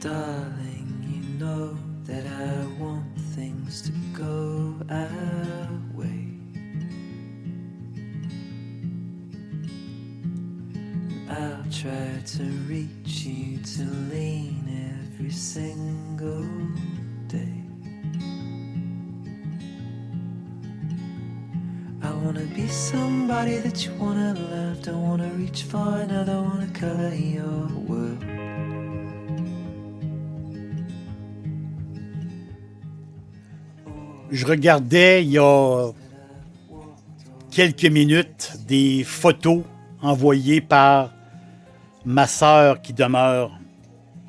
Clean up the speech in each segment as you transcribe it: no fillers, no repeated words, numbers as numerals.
Darling, you know that I want things to go our way. I'll try to reach you to lean every single day. I wanna be somebody that you wanna love. Don't wanna reach far, another wanna color your world. Je regardais il y a quelques minutes des photos envoyées par ma sœur qui demeure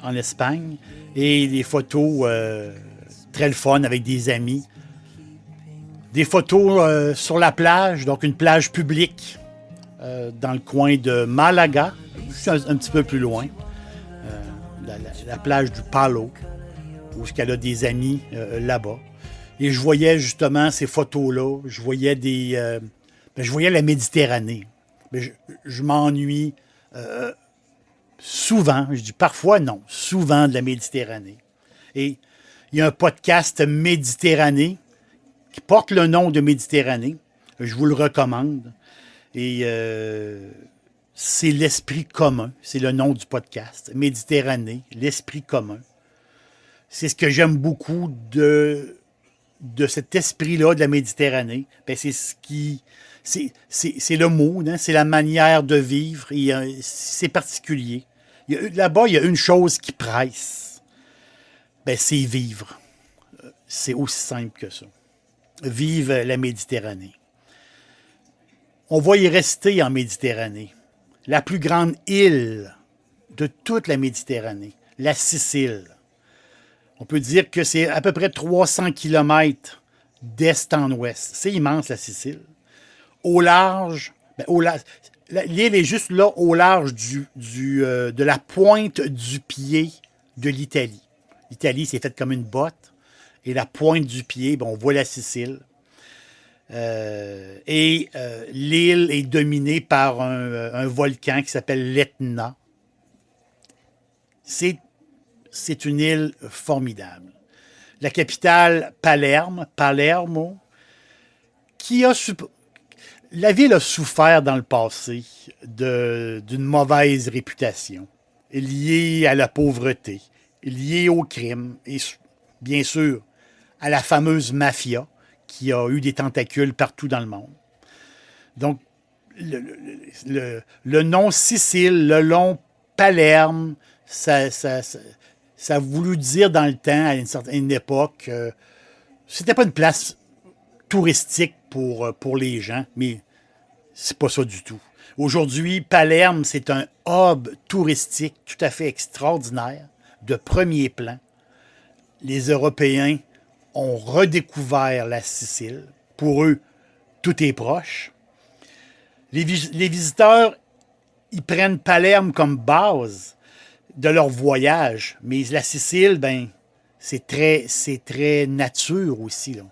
en Espagne et des photos très le fun avec des amis. Des photos sur la plage, donc une plage publique dans le coin de Malaga, juste un petit peu plus loin, la plage du Palo, où elle a des amis là-bas. Et je voyais justement ces photos-là, je voyais je voyais la Méditerranée. Mais je m'ennuie souvent, je dis parfois non, souvent de la Méditerranée. Et il y a un podcast Méditerranée qui porte le nom de Méditerranée. Je vous le recommande. Et c'est l'esprit commun. C'est le nom du podcast. Méditerranée, l'esprit commun. C'est ce que j'aime beaucoup de cet esprit-là de la Méditerranée. Ben, c'est ce qui... C'est le mood, hein? C'est la manière de vivre. C'est particulier. Là-bas, il y a une chose qui presse. Ben, c'est vivre. C'est aussi simple que ça. Vive la Méditerranée. On va y rester en Méditerranée. La plus grande île de toute la Méditerranée, la Sicile. On peut dire que c'est à peu près 300 km d'est en ouest. C'est immense, la Sicile. Au large, l'île est juste là, au large de la pointe du pied de l'Italie. L'Italie, c'est faite comme une botte. Et la pointe du pied, on voit la Sicile. L'île est dominée par un volcan qui s'appelle l'Etna. C'est une île formidable. La capitale, Palermo, la ville a souffert dans le passé d'une mauvaise réputation, liée à la pauvreté, liée au crime et bien sûr à la fameuse mafia qui a eu des tentacules partout dans le monde. Donc, le nom Sicile, le nom Palerme, ça a voulu dire dans le temps, à une certaine époque, c'était pas une place touristique pour les gens, mais c'est pas ça du tout. Aujourd'hui, Palerme, c'est un hub touristique tout à fait extraordinaire, de premier plan. Les Européens ont redécouvert la Sicile. Pour eux, tout est proche. Les visiteurs, ils prennent Palerme comme base de leur voyage. Mais la Sicile, c'est très nature aussi, là.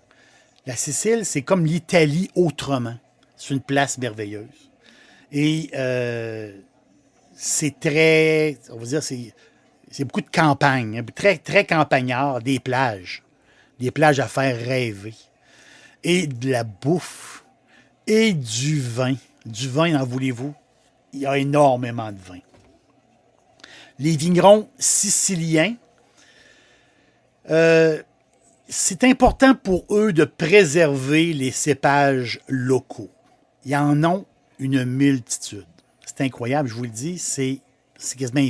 La Sicile, c'est comme l'Italie autrement. C'est une place merveilleuse. Et c'est très, on va dire, c'est beaucoup de campagne, hein, très, très campagnard, des plages à faire rêver. Et de la bouffe. Et du vin. Du vin, en voulez-vous? Il y a énormément de vin. Les vignerons siciliens, c'est important pour eux de préserver les cépages locaux. Ils en ont une multitude. C'est incroyable, je vous le dis, c'est quasiment...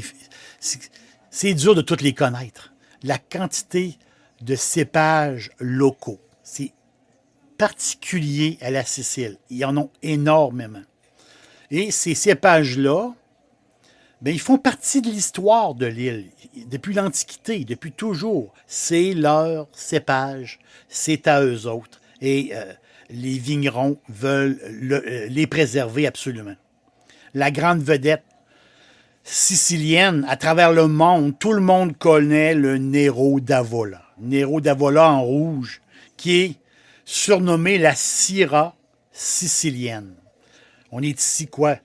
C'est dur de toutes les connaître. La quantité de cépages locaux, c'est particulier à la Sicile. Ils en ont énormément. Et ces cépages-là, ils font partie de l'histoire de l'île. Depuis l'Antiquité, depuis toujours. C'est leur cépage, c'est à eux autres. Et les vignerons veulent les préserver absolument. La grande vedette sicilienne, à travers le monde, tout le monde connaît le Nero d'Avola. Nero d'Avola en rouge, qui est surnommé la Syrah sicilienne. On est ici, quoi?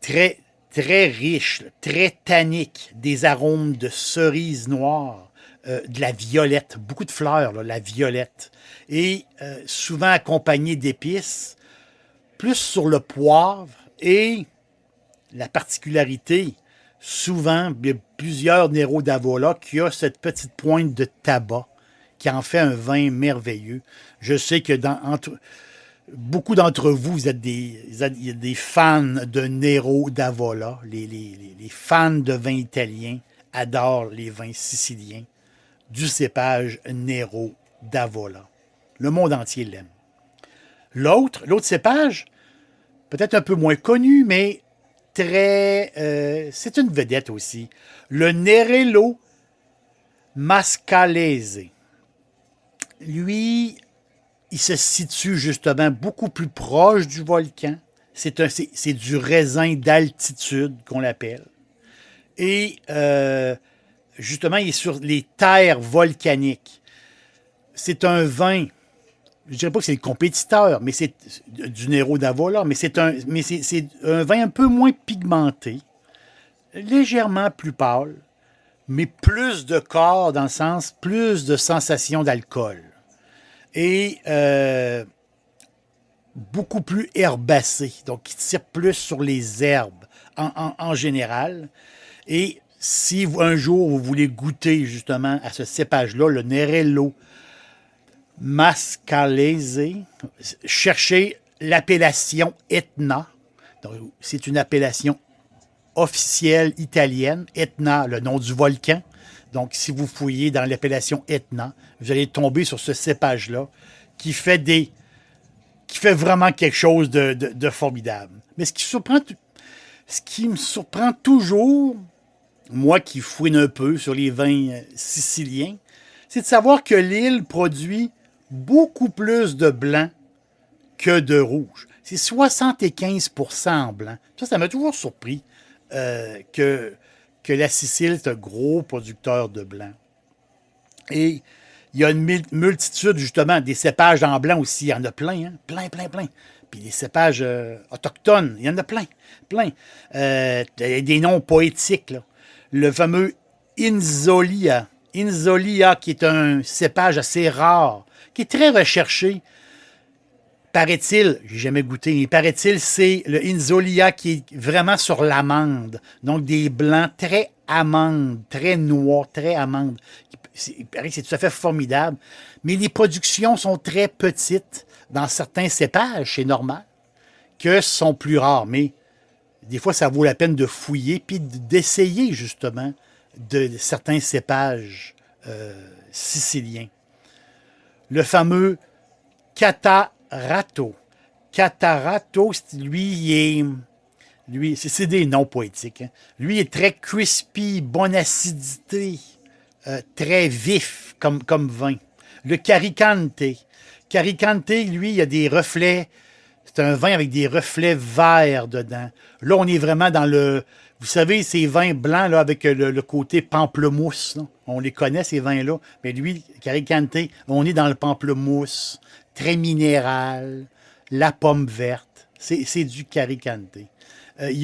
Très, très riche, là, très tannique, des arômes de cerise noire, de la violette, beaucoup de fleurs, là, la violette, et souvent accompagné d'épices, plus sur le poivre, et la particularité, souvent, il y a plusieurs Nero d'Avola qui a cette petite pointe de tabac qui en fait un vin merveilleux. Je sais que beaucoup d'entre vous, vous êtes des fans de Nero d'Avola. Les fans de vins italiens adorent les vins siciliens du cépage Nero d'Avola. Le monde entier l'aime. L'autre cépage, peut-être un peu moins connu, mais c'est une vedette aussi. Le Nerello Mascalese. Lui, il se situe justement beaucoup plus proche du volcan. C'est du raisin d'altitude qu'on l'appelle. Et justement, il est sur les terres volcaniques. C'est un vin, je ne dirais pas que c'est le compétiteur, mais c'est du Nero d'Avola, mais c'est un vin un peu moins pigmenté, légèrement plus pâle, mais plus de corps dans le sens, plus de sensation d'alcool. Et beaucoup plus herbacé, donc il tire plus sur les herbes en général. Et si un jour vous voulez goûter justement à ce cépage-là, le Nerello Mascalese, cherchez l'appellation Etna. Donc, c'est une appellation officielle italienne. Etna, le nom du volcan. Donc, si vous fouillez dans l'appellation Etna, vous allez tomber sur ce cépage-là qui fait vraiment quelque chose de formidable. Mais ce qui me surprend toujours, moi qui fouine un peu sur les vins siciliens, c'est de savoir que l'île produit beaucoup plus de blanc que de rouge. C'est 75% en blanc. Ça m'a toujours surpris que la Sicile est un gros producteur de blanc. Et il y a une multitude, justement, des cépages en blanc aussi. Il y en a plein, hein? Plein. Puis les cépages autochtones, il y en a plein. Des noms poétiques, là. Le fameux Inzolia, qui est un cépage assez rare, qui est très recherché. Paraît-il, j'ai jamais goûté, mais paraît-il, c'est le Inzolia qui est vraiment sur l'amande. Donc, des blancs très amandes, très noirs, très amandes. Il paraît que c'est tout à fait formidable. Mais les productions sont très petites. Dans certains cépages, c'est normal, que sont plus rares. Mais des fois, ça vaut la peine de fouiller puis d'essayer, justement, de certains cépages siciliens. Le fameux Catarato. Catarato, c'est des noms poétiques. Hein. Lui est très crispy, bonne acidité, très vif comme vin. Le Caricante. Caricante, lui, il y a des reflets. C'est un vin avec des reflets verts dedans. Là, on est vraiment dans le... Vous savez, ces vins blancs là, avec le côté pamplemousse. Là. On les connaît, ces vins-là. Mais lui, Caricante, on est dans le pamplemousse, très minéral, la pomme verte. C'est du Caricante. Il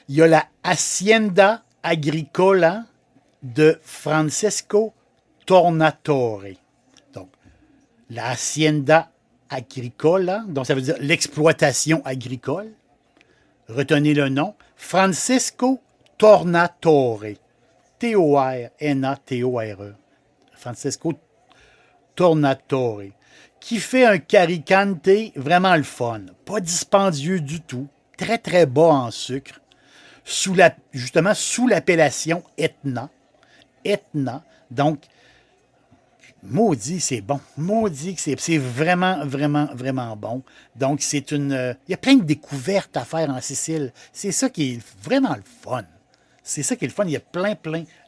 y a la Hacienda Agricola de Francesco Tornatore. Donc, la Hacienda Agricola, donc ça veut dire l'exploitation agricole. Retenez le nom. Francesco Tornatore. Tornatore. Francesco Tornatore. Qui fait un Caricante vraiment le fun. Pas dispendieux du tout. Très, très bas en sucre. Justement, sous l'appellation Etna. Etna. Donc, maudit, c'est bon. Maudit que c'est vraiment, vraiment, vraiment bon. Donc, il y a plein de découvertes à faire en Sicile. C'est ça qui est vraiment le fun. C'est ça qui est le fun. Il y a plein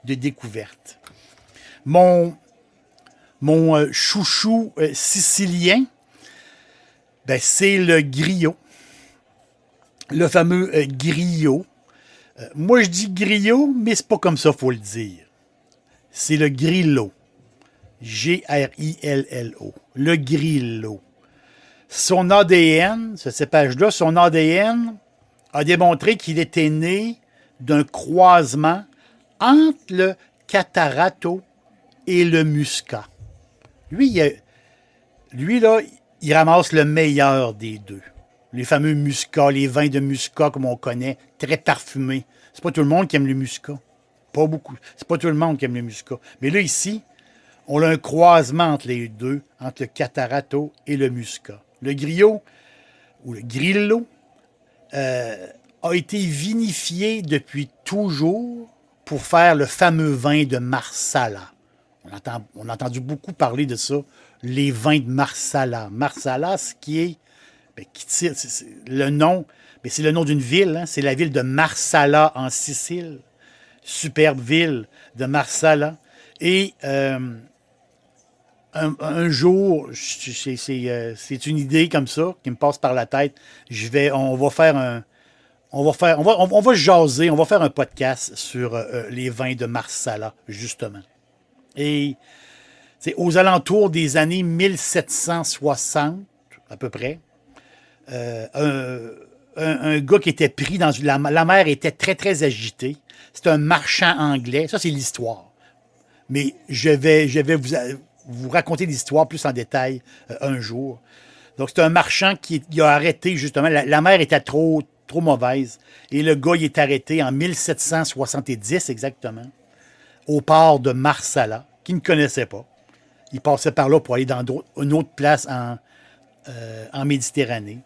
de découvertes. Mon chouchou sicilien, ben, c'est le griot. Le fameux griot. Moi, je dis griot, mais c'est pas comme ça, faut le dire. C'est le grillo. Grillo. Le grillo. Son ADN, ce cépage-là, son ADN, a démontré qu'il était né d'un croisement entre le Catarato et le Muscat. Lui, là, il ramasse le meilleur des deux. Les fameux muscats, les vins de muscat comme on connaît, très parfumés. C'est pas tout le monde qui aime le muscat. Pas beaucoup. C'est pas tout le monde qui aime le muscat. Mais là, ici, on a un croisement entre les deux, entre le Catarato et le Muscat. Le Griot, ou le Grillo, a été vinifié depuis toujours pour faire le fameux vin de Marsala. On a entendu beaucoup parler de ça, les vins de Marsala. Marsala, ce qui est, qui tire, le nom, c'est le nom d'une ville, hein, c'est la ville de Marsala en Sicile. Superbe ville de Marsala. Et un jour, c'est une idée comme ça qui me passe par la tête. On va jaser, on va faire un podcast sur les vins de Marsala, justement. Et c'est aux alentours des années 1760, à peu près, un gars qui était pris dans la mer était très, très agitée. C'est un marchand anglais. Ça, c'est l'histoire. Mais je vais vous raconter l'histoire plus en détail un jour. Donc, c'est un marchand qui a arrêté, justement. La mer était trop mauvaise. Et le gars, il est arrêté en 1770, exactement, au port de Marsala, qu'il ne connaissait pas. Il passait par là pour aller dans une autre place en Méditerranée.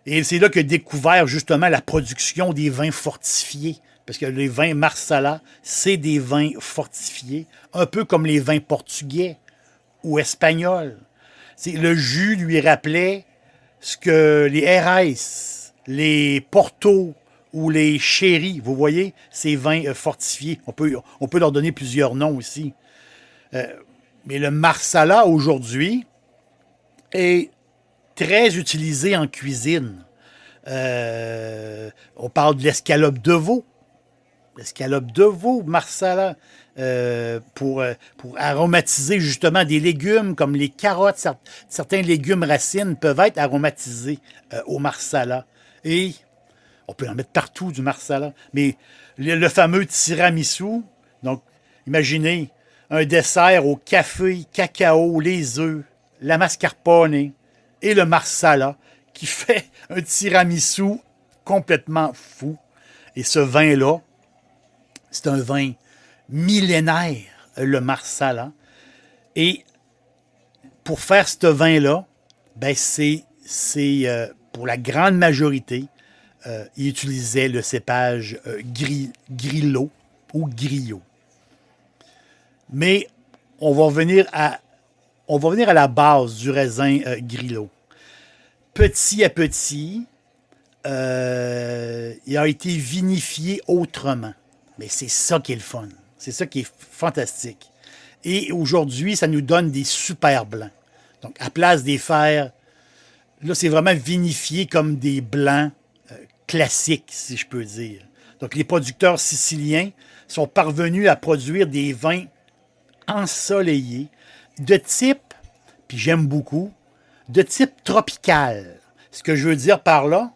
Et c'est là qu'il a découvert, justement, la production des vins fortifiés. Parce que les vins Marsala, c'est des vins fortifiés, un peu comme les vins portugais ou espagnols. Le jus lui rappelait ce que les RS, les Porto ou les Sherry, vous voyez, ces vins fortifiés. On peut leur donner plusieurs noms aussi. Mais le Marsala, aujourd'hui, est très utilisé en cuisine. On parle de l'escalope de veau. L'escalope de veau, Marsala, pour aromatiser justement des légumes comme les carottes. Certains légumes racines peuvent être aromatisés au Marsala. Et on peut en mettre partout du Marsala. Mais le fameux tiramisu, donc imaginez un dessert au café, cacao, les œufs, la mascarpone et le Marsala qui fait un tiramisu complètement fou. Et ce vin-là, c'est un vin millénaire, le Marsala. Et pour faire ce vin-là, c'est pour la grande majorité, ils utilisaient le cépage Grillo ou Griot. Mais on va revenir à la base du raisin Grillo. Petit à petit, il a été vinifié autrement. Mais c'est ça qui est le fun. C'est ça qui est fantastique. Et aujourd'hui, ça nous donne des super blancs. Donc, à place des faire, là, c'est vraiment vinifié comme des blancs classiques, si je peux dire. Donc, les producteurs siciliens sont parvenus à produire des vins ensoleillés de type, puis j'aime beaucoup, de type tropical. Ce que je veux dire par là,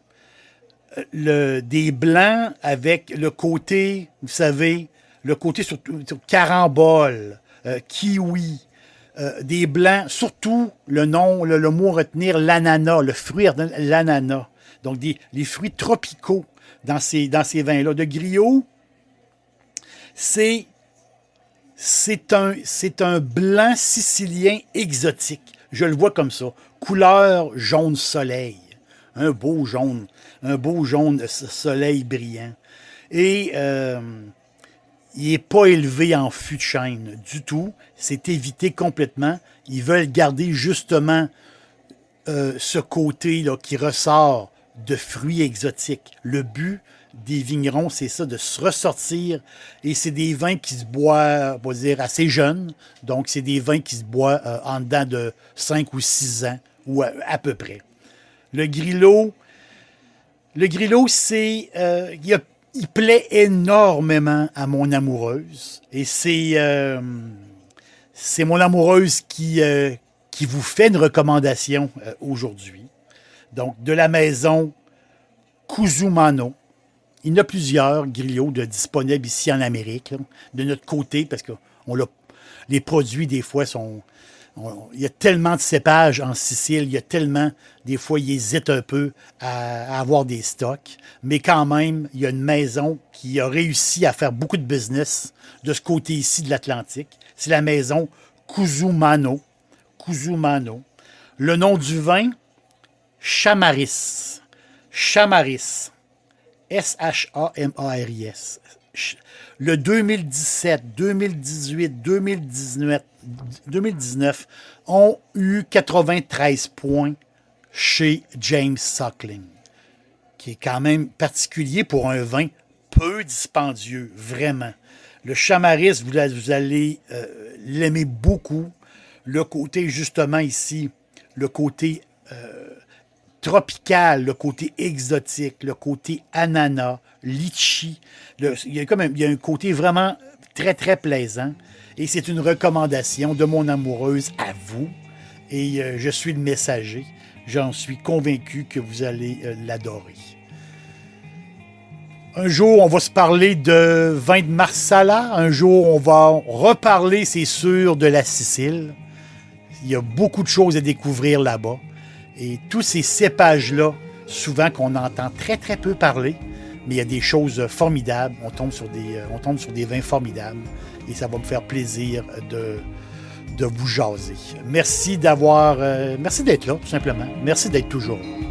des blancs avec le côté, vous savez, le côté surtout carambole, kiwi, des blancs, surtout le mot à retenir, l'ananas, le fruit de l'ananas. Donc les fruits tropicaux dans ces vins-là. De Griot, c'est un blanc sicilien exotique. Je le vois comme ça. Couleur jaune soleil. Un beau jaune soleil brillant. Et il n'est pas élevé en fût de chêne du tout. C'est évité complètement. Ils veulent garder justement ce côté là, qui ressort de fruits exotiques. Le but des vignerons, c'est ça, de se ressortir. Et c'est des vins qui se boivent, on va dire, assez jeunes. Donc, c'est des vins qui se boivent en dedans de 5 ou 6 ans, ou à peu près. Le Grillo, c'est... il plaît énormément à mon amoureuse. Et c'est mon amoureuse qui vous fait une recommandation aujourd'hui. Donc, de la maison Cusumano. Il y en a plusieurs griots disponibles ici en Amérique, là, de notre côté, parce que les produits, des fois, il y a tellement de cépages en Sicile, il y a tellement, des fois, ils hésitent un peu à avoir des stocks. Mais quand même, il y a une maison qui a réussi à faire beaucoup de business de ce côté ici de l'Atlantique. C'est la maison Cusumano. Cusumano. Le nom du vin, Chamaris. Chamaris. Chamaris. Le 2017, 2018, 2019 ont eu 93 points chez James Suckling, qui est quand même particulier pour un vin peu dispendieux, vraiment. Le Chamaris, vous allez l'aimer beaucoup. Le côté, justement, ici, le côté tropical, le côté exotique, le côté ananas, litchi. Il y a un côté vraiment très, très plaisant. Et c'est une recommandation de mon amoureuse à vous. Et je suis le messager. J'en suis convaincu que vous allez l'adorer. Un jour, on va se parler de vin de Marsala. Un jour, on va reparler, c'est sûr, de la Sicile. Il y a beaucoup de choses à découvrir là-bas. Et tous ces cépages-là, souvent qu'on entend très, très peu parler, mais il y a des choses formidables. On tombe sur des vins formidables. Et ça va me faire plaisir de vous jaser. Merci d'être là, tout simplement. Merci d'être toujours là.